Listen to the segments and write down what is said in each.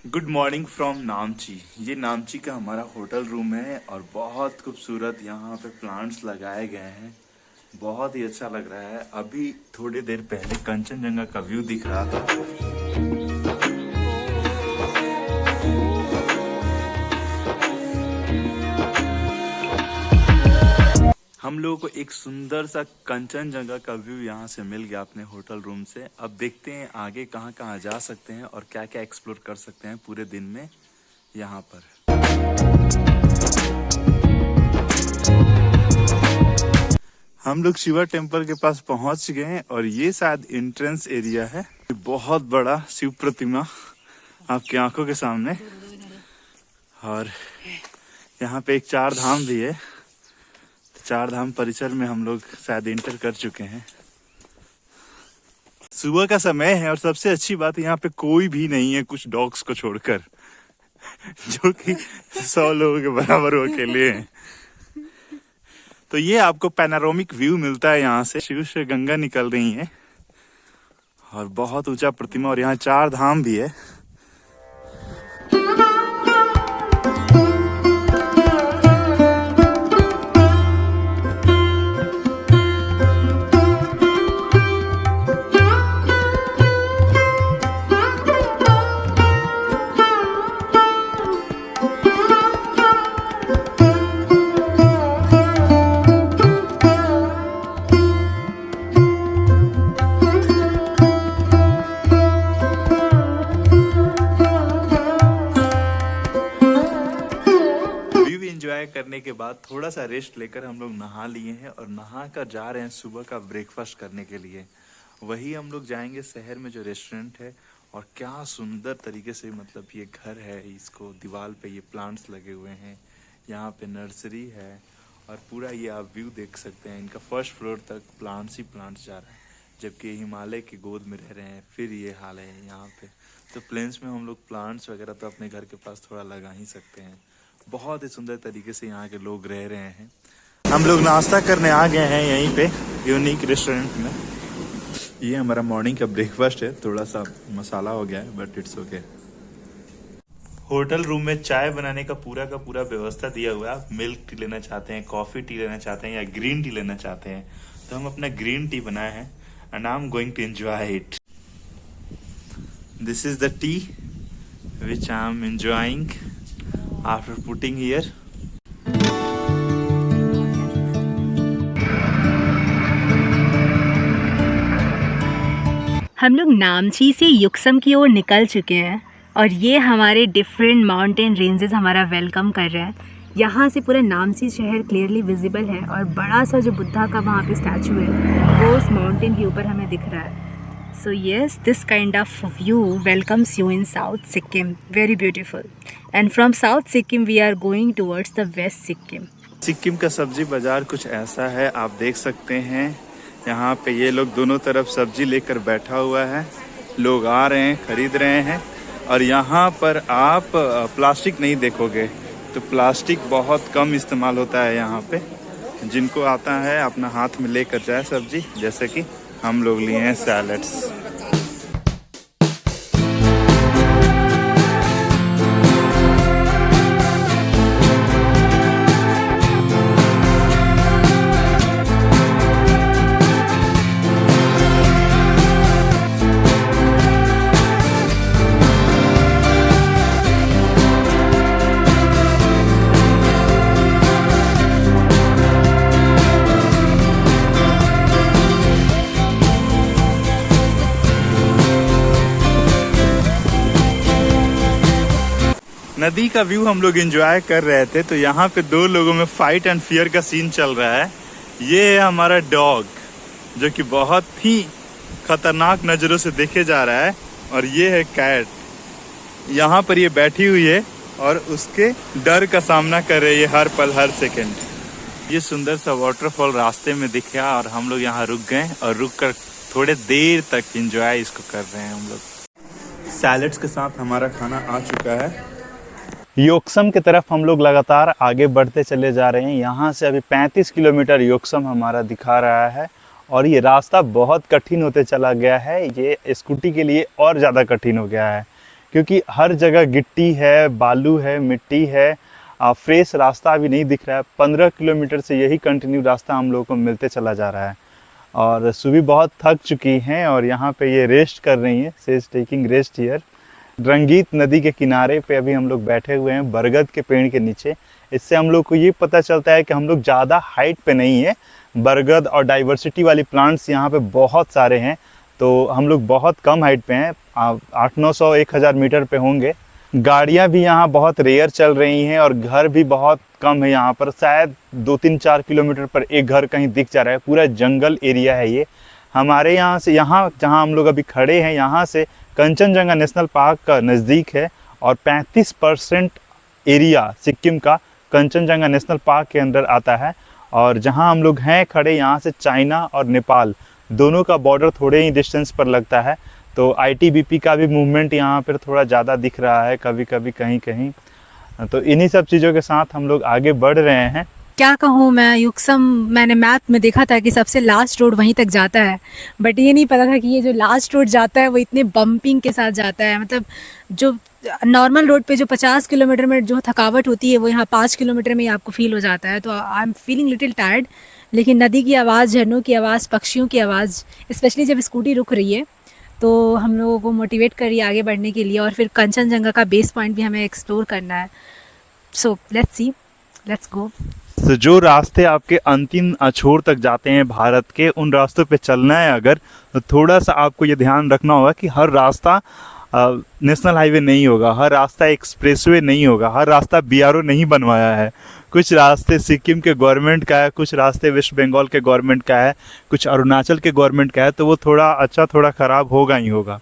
Good morning from नामची। ये नामची का हमारा होटल रूम है और बहुत खूबसूरत यहाँ पे प्लांट्स लगाए गए हैं। बहुत ही अच्छा लग रहा है। अभी थोड़ी देर पहले कंचनजंगा का व्यू दिख रहा था। हम लोगों को एक सुंदर सा कंचनजंगा का व्यू यहाँ से मिल गया अपने होटल रूम से। अब देखते हैं आगे कहाँ कहाँ जा सकते हैं और क्या क्या एक्सप्लोर कर सकते हैं पूरे दिन में यहाँ पर। हम लोग शिवा टेम्पल के पास पहुंच गए हैं और ये शायद एंट्रेंस एरिया है। बहुत बड़ा शिव प्रतिमा आपकी आंखों के सामने, और यहाँ पे एक चार धाम भी है। चार धाम परिसर में हम लोग शायद एंटर कर चुके हैं। सुबह का समय है और सबसे अच्छी बात यहाँ पे कोई भी नहीं है, कुछ डॉग्स को छोड़कर, जो कि 100 लोगों के बराबर वो अकेले हैं। तो ये आपको पैनारोमिक व्यू मिलता है यहाँ से। शिव से गंगा निकल रही है और बहुत ऊंचा प्रतिमा, और यहाँ चार धाम भी है। एंजॉय करने के बाद थोड़ा सा रेस्ट लेकर हम लोग नहा लिए हैं और नहा कर जा रहे हैं सुबह का ब्रेकफास्ट करने के लिए। वही हम लोग जाएंगे शहर में जो रेस्टोरेंट है। और क्या सुंदर तरीके से मतलब ये घर है, इसको दीवार पे ये प्लांट्स लगे हुए हैं। यहाँ पे नर्सरी है और पूरा ये आप व्यू देख सकते हैं। इनका फर्स्ट फ्लोर तक प्लांट्स ही प्लांट्स जा रहा है, जबकि हिमालय की गोद में रह रहे हैं। फिर ये हाल है यहाँ पे। तो प्लेन्स में हम लोग प्लांट्स वगैरह तो अपने घर के पास थोड़ा लगा ही सकते हैं। बहुत ही सुंदर तरीके से यहाँ के लोग रह रहे हैं। हम लोग नाश्ता करने आ गए हैं यहीं पे यूनिक रेस्टोरेंट में। ये हमारा मॉर्निंग का ब्रेकफास्ट है। थोड़ा सा मसाला हो गया है but it's okay. Hotel room में चाय बनाने का पूरा व्यवस्था दिया हुआ है। आप मिल्क टी लेना चाहते हैं, कॉफी टी लेना चाहते हैं या ग्रीन टी लेना चाहते हैं, तो हम अपना ग्रीन टी बनाए हैं and I am going to enjoy it. This is the tea which I am enjoying after putting here. हम लोग नामची से युक्सम की ओर निकल चुके हैं और ये हमारे डिफरेंट माउंटेन रेंजेस हमारा वेलकम कर रहे हैं। यहाँ से पूरा नामची शहर क्लियरली विजिबल है और बड़ा सा जो बुद्धा का वहाँ पे स्टैचू है वो उस माउंटेन के ऊपर हमें दिख रहा है। So yes, this kind of view welcomes you in South Sikkim. Very beautiful. And from South Sikkim we are going towards the West Sikkim. Sikkim का सब्जी बाजार कुछ ऐसा है, आप देख सकते हैं। यहाँ पे ये लोग दोनों तरफ सब्जी लेकर बैठा हुआ है। लोग आ रहे हैं, खरीद रहे हैं। और यहाँ पर आप प्लास्टिक नहीं देखोगे, तो प्लास्टिक बहुत कम इस्तेमाल होता है यहाँ पे। जिनको आता है अपना हाथ में लेकर जाए सब्जी, जैसे कि हम लोग लिए हैं सैलड्स। नदी का व्यू हम लोग एंजॉय कर रहे थे, तो यहाँ पे दो लोगों में फाइट एंड फियर का सीन चल रहा है। ये है हमारा डॉग जो कि बहुत ही खतरनाक नज़रों से देखे जा रहा है, और ये है कैट। यहाँ पर ये बैठी हुई है और उसके डर का सामना कर रही है हर पल हर सेकंड। ये सुंदर सा वाटरफॉल रास्ते में दिखा और हम लोग यहाँ रुक गए और रुक कर थोड़े देर तक एंजॉय इसको कर रहे हैं हम लोग। सैलड्स के साथ हमारा खाना आ चुका है। योक्सम की तरफ हम लोग लगातार आगे बढ़ते चले जा रहे हैं। यहाँ से अभी 35 किलोमीटर योक्सम हमारा दिखा रहा है और ये रास्ता बहुत कठिन होते चला गया है। ये स्कूटी के लिए और ज़्यादा कठिन हो गया है, क्योंकि हर जगह गिट्टी है, बालू है, मिट्टी है, फ्रेश रास्ता अभी नहीं दिख रहा है। 15 किलोमीटर से यही कंटिन्यू रास्ता हम लोगों को मिलते चला जा रहा है। और सुबह बहुत थक चुकी हैं और यहाँ पे ये रेस्ट कर रही हैं, she is taking rest here. रंगीत नदी के किनारे पे अभी हम लोग बैठे हुए हैं, बरगद के पेड़ के नीचे। इससे हम लोग को ये पता चलता है कि हम लोग ज़्यादा हाइट पे नहीं है। बरगद और डाइवर्सिटी वाली प्लांट्स यहाँ पे बहुत सारे हैं, तो हम लोग बहुत कम हाइट पे हैं, 800-900-1000 मीटर पे होंगे। गाड़ियाँ भी यहाँ बहुत रेयर चल रही हैं और घर भी बहुत कम है यहाँ पर। शायद 2-3-4 किलोमीटर पर एक घर कहीं दिख जा रहा है। पूरा जंगल एरिया है ये। हमारे यहाँ से, यहाँ जहाँ हम लोग अभी खड़े हैं, यहाँ से कंचनजंगा नेशनल पार्क का नज़दीक है और 35% एरिया सिक्किम का कंचनजंगा नेशनल पार्क के अंदर आता है। और जहाँ हम लोग हैं खड़े, यहाँ से चाइना और नेपाल दोनों का बॉर्डर थोड़े ही डिस्टेंस पर लगता है। तो आईटीबीपी का भी मूवमेंट यहाँ पर थोड़ा ज़्यादा दिख रहा है कभी कभी, कहीं कहीं। तो इन्हीं सब चीज़ों के साथ हम लोग आगे बढ़ रहे हैं। क्या कहूँ मैं, युक्सम मैंने मैप में देखा था कि सबसे लास्ट रोड वहीं तक जाता है, बट ये नहीं पता था कि ये जो लास्ट रोड जाता है वो इतने बम्पिंग के साथ जाता है। मतलब जो नॉर्मल रोड पे जो 50 किलोमीटर में जो थकावट होती है वो यहाँ 5 किलोमीटर में ही आपको फील हो जाता है। तो I am feeling little tired, लेकिन नदी की आवाज़, झरनों की आवाज़, पक्षियों की आवाज़, स्पेशली जब स्कूटी रुक रही है तो हम लोगों को मोटिवेट कर रही है आगे बढ़ने के लिए। और फिर कंचनजंगा का बेस पॉइंट भी हमें एक्सप्लोर करना है। So let's see, let's go. तो जो रास्ते आपके अंतिम छोर तक जाते हैं भारत के, उन रास्तों पे चलना है अगर, तो थोड़ा सा आपको ये ध्यान रखना होगा कि हर रास्ता नेशनल हाईवे नहीं होगा, हर रास्ता एक्सप्रेसवे नहीं होगा, हर रास्ता बीआरओ नहीं बनवाया है। कुछ रास्ते सिक्किम के गवर्नमेंट का है, कुछ रास्ते वेस्ट बंगाल के गवर्नमेंट का है, कुछ अरुणाचल के गवर्नमेंट का है, तो वो थोड़ा अच्छा थोड़ा ख़राब होगा ही होगा।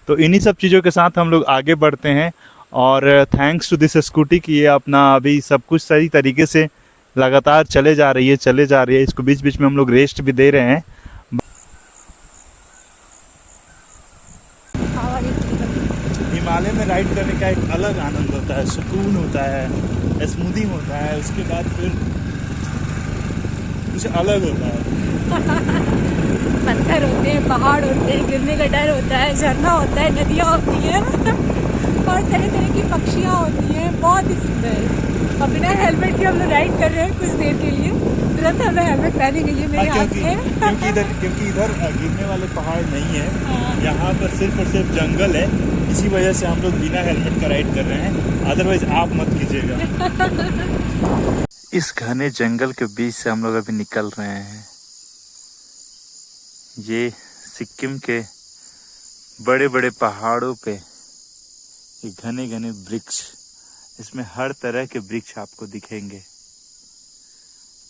तो इन्हीं सब चीज़ों के साथ हम लोग आगे बढ़ते हैं। और थैंक्स टू दिस स्कूटी कि ये अपना अभी सब कुछ सही तरीके से लगातार चले जा रही है। इसको बीच बीच में हम लोग रेस्ट भी दे रहे हैं। हिमालय में राइड करने का एक अलग आनंद होता है, सुकून होता है, स्मूथिंग होता है, उसके बाद फिर कुछ अलग होता है। पत्थर होते हैं, पहाड़ होते हैं, गिरने का डर होता है, झरना होता है, नदियाँ होती हैं और तरह तरह की पक्षियाँ होती हैं। बहुत ही सुंदर। और बिना हेलमेट के हम लोग राइड कर रहे हैं कुछ देर के लिए। तुरंत हमें हेलमेट पहनी गई है मेरे हाथ में। क्योंकि इधर गिरने वाले पहाड़ नहीं है, यहाँ पर सिर्फ और सिर्फ जंगल है। इसी वजह से हम लोग बिना हेलमेट का राइड कर रहे हैं, अदरवाइज आप मत कीजिएगा। इस घने जंगल के बीच से हम लोग अभी निकल रहे हैं। ये सिक्किम के बड़े बड़े पहाड़ों पे ये घने घने वृक्ष, इसमें हर तरह के वृक्ष आपको दिखेंगे।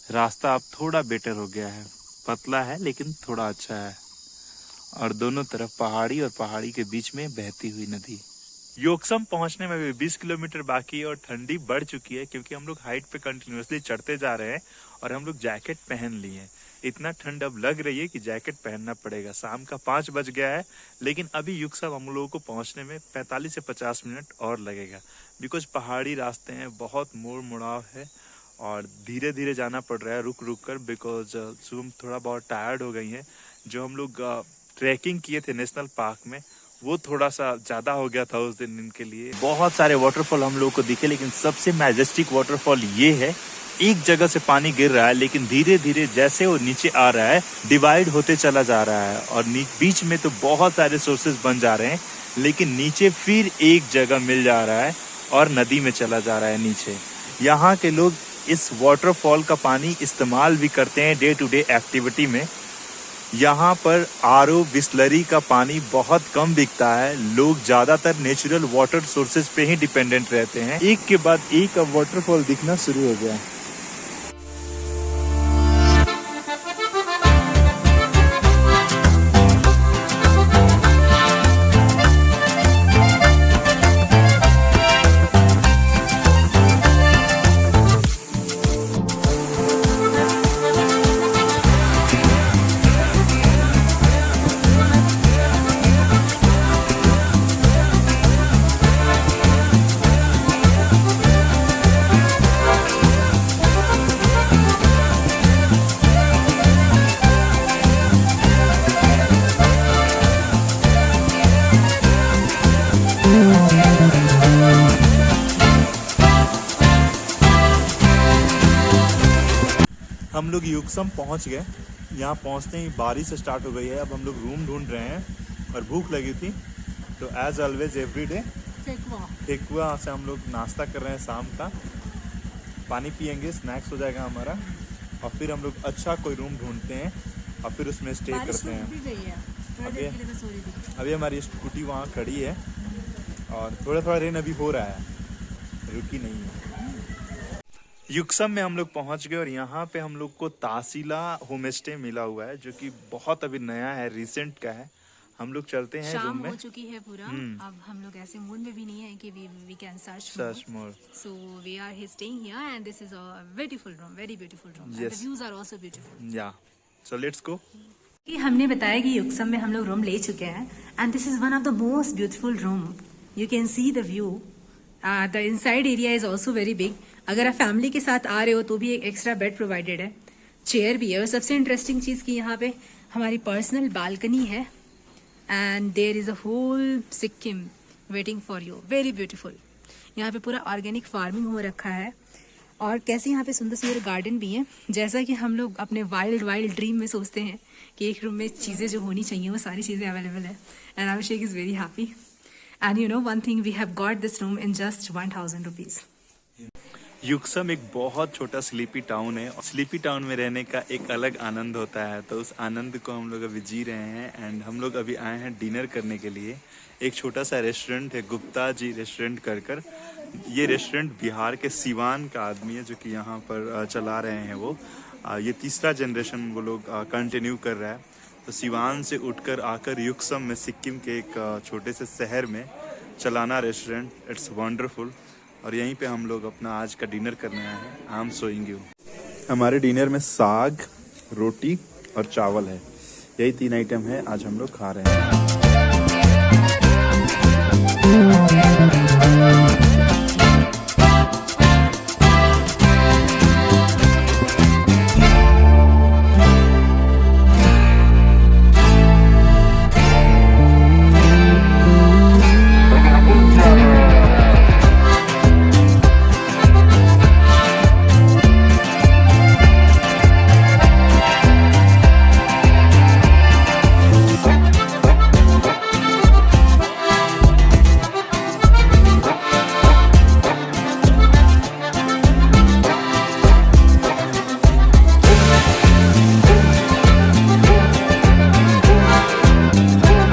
रास्ता अब थोड़ा बेटर हो गया है, पतला है लेकिन थोड़ा अच्छा है। और दोनों तरफ पहाड़ी और पहाड़ी के बीच में बहती हुई नदी। योक्सम पहुंचने में भी 20 किलोमीटर बाकी है और ठंडी बढ़ चुकी है क्योंकि हम लोग हाइट पे कंटिन्यूसली चढ़ते जा रहे हैं और हम लोग जैकेट पहन लिए हैं। इतना ठंड अब लग रही है कि जैकेट पहनना पड़ेगा। शाम का 5 बज गया है, लेकिन अभी योक्सम हम लोगों को पहुंचने में 45 से 50 मिनट और लगेगा, बिकॉज पहाड़ी रास्ते हैं, बहुत मोड़ मुड़ाव है और धीरे धीरे जाना पड़ रहा है, रुक रुक कर, बिकॉज सुबह थोड़ा बहुत टायर्ड हो गई हैं। जो हम लोग ट्रैकिंग किए थे नेशनल पार्क में, वो थोड़ा सा ज़्यादा हो गया था उस दिन इनके लिए। बहुत सारे वाटरफॉल हम लोग को दिखे, लेकिन सबसे मैजेस्टिक वाटरफॉल ये है। एक जगह से पानी गिर रहा है, लेकिन धीरे धीरे जैसे वो नीचे आ रहा है डिवाइड होते चला जा रहा है और बीच में तो बहुत सारे सोर्सेज बन जा रहे हैं, लेकिन नीचे फिर एक जगह मिल जा रहा है और नदी में चला जा रहा है नीचे। यहाँ के लोग इस वाटरफॉल का पानी इस्तेमाल भी करते हैं डे टू डे एक्टिविटी में। यहाँ पर आरओ बिस्लरी का पानी बहुत कम बिकता है। लोग ज़्यादातर नेचुरल वाटर सोर्सेज पे ही डिपेंडेंट रहते हैं। एक के बाद एक अब वाटरफॉल दिखना शुरू हो गया है। हम लोग युक्सम पहुंच गए। यहाँ पहुंचते ही बारिश स्टार्ट हो गई है। अब हम लोग रूम ढूंढ रहे हैं और भूख लगी थी, तो एज ऑलवेज एवरी डे ठेकुआ से हम लोग नाश्ता कर रहे हैं शाम का। पानी पियेंगे, स्नैक्स हो जाएगा हमारा, और फिर हम लोग अच्छा कोई रूम ढूंढते हैं और फिर उसमें स्टे करते हैं। अभी हमारी स्कूटी वहाँ खड़ी है और थोड़ा थोड़ा रेन अभी हो रहा है, रुकी नहीं है। युक्सम में हम लोग पहुंच गए और यहाँ पे हम लोग को तासीला होम स्टे मिला हुआ है, जो कि बहुत अभी नया है, रिसेंट का है। हम लोग चलते हैं शाम रूम में। हो चुकी है पूरा। अब हम लोग ऐसे मूड में भी नहीं है कि we can search more. So we are staying here and this is a beautiful room, very beautiful room. And Yes. the views are also beautiful. या सो लेट्स गो। कि हमने बताया कि युक्सम में हम लोग रूम ले चुके हैं and this is one of the most beautiful room. You can see the view. The inside area is also very big. अगर आप फैमिली के साथ आ रहे हो तो भी एक एक्स्ट्रा बेड प्रोवाइडेड है, चेयर भी है, और सबसे इंटरेस्टिंग चीज की यहाँ पे हमारी पर्सनल बालकनी है and there is a whole Sikkim waiting for you, very beautiful. यहाँ पे पूरा ऑर्गेनिक फार्मिंग हो रखा है और कैसे यहाँ पे सुंदर सुंदर गार्डन भी हैं। जैसा कि हम लोग अपने वाइल्ड ड्रीम में सोचते हैं कि एक रूम में चीज़ें जो होनी चाहिए वो सारी चीज़ें अवेलेबल है and Abhishek is very happy. And you know one thing, we have got this room in just 1000 rupees. Yuksom एक बहुत छोटा स्लीपी टाउन है और स्लीपी टाउन में रहने का एक अलग आनंद होता है, तो उस आनंद को हम लोग अभी जी रहे हैं। एंड हम लोग अभी आए हैं डिनर करने के लिए। एक छोटा सा रेस्टोरेंट है, गुप्ता जी रेस्टोरेंट कर। ये रेस्टोरेंट बिहार के सिवान का आदमी है जो कि यहाँ पर चला रहे हैं। वो ये तीसरा जनरेशन वो लोग कंटिन्यू कर रहा है। तो सिवान से उठकर आकर युक्सम में, सिक्किम के एक छोटे से शहर में चलाना रेस्टोरेंट, इट्स वंडरफुल। और यहीं पे हम लोग अपना आज का डिनर करने आए हैं। I am showing you. हमारे डिनर में साग, रोटी और चावल है। यही 3 आइटम है आज हम लोग खा रहे हैं।